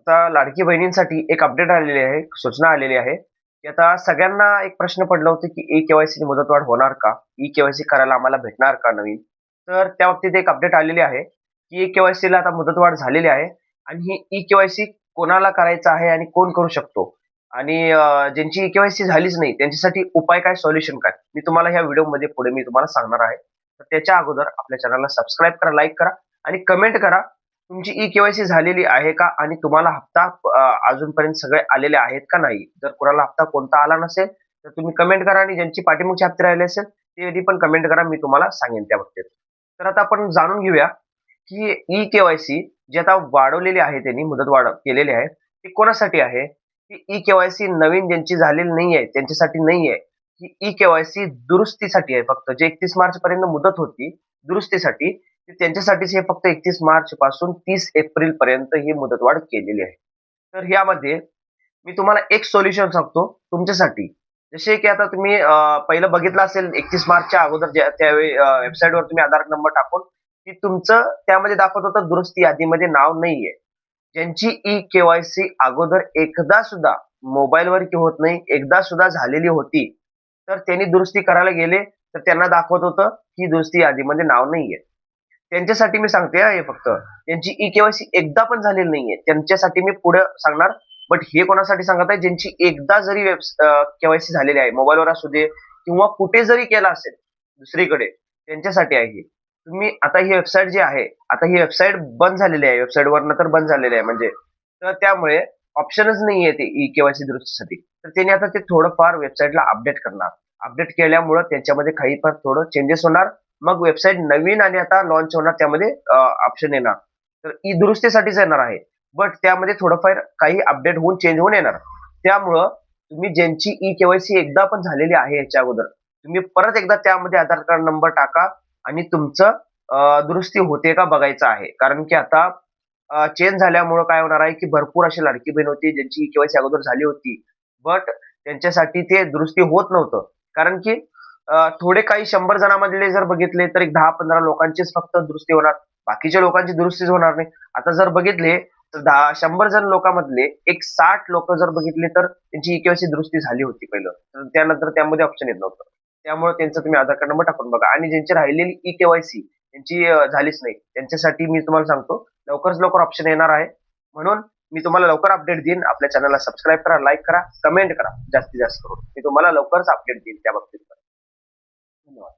आता लाडकी बहिणींसाठी एक अपडेट आलेली आहे, सूचना आलेली आहे, की आता सगळ्यांना एक प्रश्न पडला होता, की ई-के-वाय-सी मुदतवाढ होणार का? ई-के-वाय-सी करायला आम्हाला भेटणार का नवीन? तर त्या बाबतीत एक अपडेट आलेली आहे, की ई-के-वाय-सीला आता मुदतवाढ झालेली आहे आणि ही ई-के-वाय-सी कोणाला करायचं आहे आणि कोण करू शकतो? आणि ज्यांची ई-के-वाय-सी झालीच नाही, त्यांच्यासाठी उपाय काय, सोल्युशन काय? मी तुम्हाला ह्या व्हिडिओमध्ये पुढे मी तुम्हाला सांगणार आहे. तर त्याच्या अगोदर आपल्या चॅनलला सबस्क्राईब करा, लाईक करा आणि कमेंट करा तुमची ई-के-वाय-सी झालेली आहे का? आणि तुम्हाला हप्ता अजूनपर्यंत सगळे आलेले आहेत का नाही? जर कुणाला हप्ता कोणता आला नसेल, तर तुम्ही कमेंट करा आणि ज्यांची पाठीमागचे हप्ते राहिले असेल, ते पण कमेंट करा. मी तुम्हाला सांगेन त्या बाबतीत. तर आता आपण जाणून घेऊया, की ई-के-वाय-सी जी आता वाढवलेली आहे त्यांनी मुदतवाढ केलेली आहे, ती कोणासाठी आहे? ही ई-के-वाय-सी नवीन ज्यांची झालेली नाहीये, त्यांच्यासाठी नाहीये. ही ई-के-वाय-सी दुरुस्तीसाठी आहे फक्त. जे 31 मार्चपर्यंत मुदत होती दुरुस्तीसाठी, त्यांच्यासाठीच हे फक्त 31 मार्च पासून 30 एप्रिल पर्यंत ही मुदतवाढ केलेली आहे. तर यामध्ये मी तुम्हाला एक सोल्युशन सांगतो तुमच्यासाठी. जसे की आता तुम्ही पहिलं बघितलं असेल 31 मार्चच्या अगोदर त्यावेळी वेबसाईटवर तुम्ही आधार नंबर टाकून की तुमचं त्यामध्ये दाखवत होतं दुरुस्ती यादीमध्ये नाव नाहीये. ज्यांची ई-के-वाय-सी अगोदर एकदा सुद्धा मोबाईलवर होत नाही, एकदा सुद्धा झालेली होती, तर त्यांनी दुरुस्ती करायला गेले, तर त्यांना दाखवत होतं की दुरुस्ती यादीमध्ये नाव नाहीये. त्यांच्यासाठी मी सांगते हे फक्त. त्यांची ई-के-वाय-सी एकदा पण झालेली नाहीये. त्यांच्यासाठी मी पुढे सांगणार. बट हे कोणासाठी सांगत आहे, ज्यांची एकदा जरी के-वाय-सी झालेली आहे, मोबाईलवर असू दे किंवा कुठे जरी केला असेल दुसरीकडे, त्यांच्यासाठी आहे ही. तुम्ही आता ही वेबसाईट जी आहे, आता ही वेबसाईट बंद झालेली आहे. वेबसाईटवरनं तर बंद झालेली आहे म्हणजे. तर त्यामुळे ऑप्शनच नाहीये ते ई-के-वाय-सी दुरुस्तीसाठी. तर त्यांनी आता ते थोडंफार वेबसाईटला अपडेट करणार. अपडेट केल्यामुळं त्याच्यामध्ये काही फार थोडं चेंजेस होणार. मग वेबसाईट नवीन आणि आता लॉन्च होणार त्यामध्ये ऑप्शन येणार. तर ई दुरुस्तीसाठीच येणार आहे. बट त्यामध्ये थोडंफार काही अपडेट होऊन चेंज होऊन येणार. त्यामुळं तुम्ही ज्यांची ई-के-वाय-सी एकदा पण झालेली आहे याच्या अगोदर, तुम्ही परत एकदा त्यामध्ये आधार कार्ड नंबर टाका आणि तुमचं दुरुस्ती होते का बघायचं आहे. कारण की आता चेंज झाल्यामुळं काय होणार आहे, की भरपूर अशी लाडकी बहीण होती ज्यांची ई-के-वाय-सी अगोदर झाली होती. बट त्यांच्यासाठी ते दुरुस्ती होत नव्हतं. कारण की थोडे काही 100 जणांमधले जर बघितले तर एक 10-15 लोकांचीच फक्त दुरुस्ती होणार. बाकीच्या लोकांची दुरुस्तीच होणार नाही. आता जर बघितले तर 100 जण लोकांमधले एक 60 लोकं जर बघितले तर त्यांची ई-के-वाय-सी दुरुस्ती झाली होती पहिलं. तर त्यानंतर त्यामध्ये ऑप्शन येत नव्हतं. त्यामुळे त्यांचा तुम्ही आधार कार्ड नंबर टाकून बघा आणि ज्यांची राहिलेली ई-के-वाय-सी त्यांची झालीच नाही. त्यांच्यासाठी मी तुम्हाला सांगतो लवकरात लवकर ऑप्शन येणार आहे. म्हणून मी तुम्हाला लवकर अपडेट देईन. आपल्या चॅनलला सबस्क्राईब करा, लाईक करा, कमेंट करा जास्तीत जास्त करून. मी तुम्हाला लवकरच अपडेट देईन त्या बाबतीत. धन्यवाद.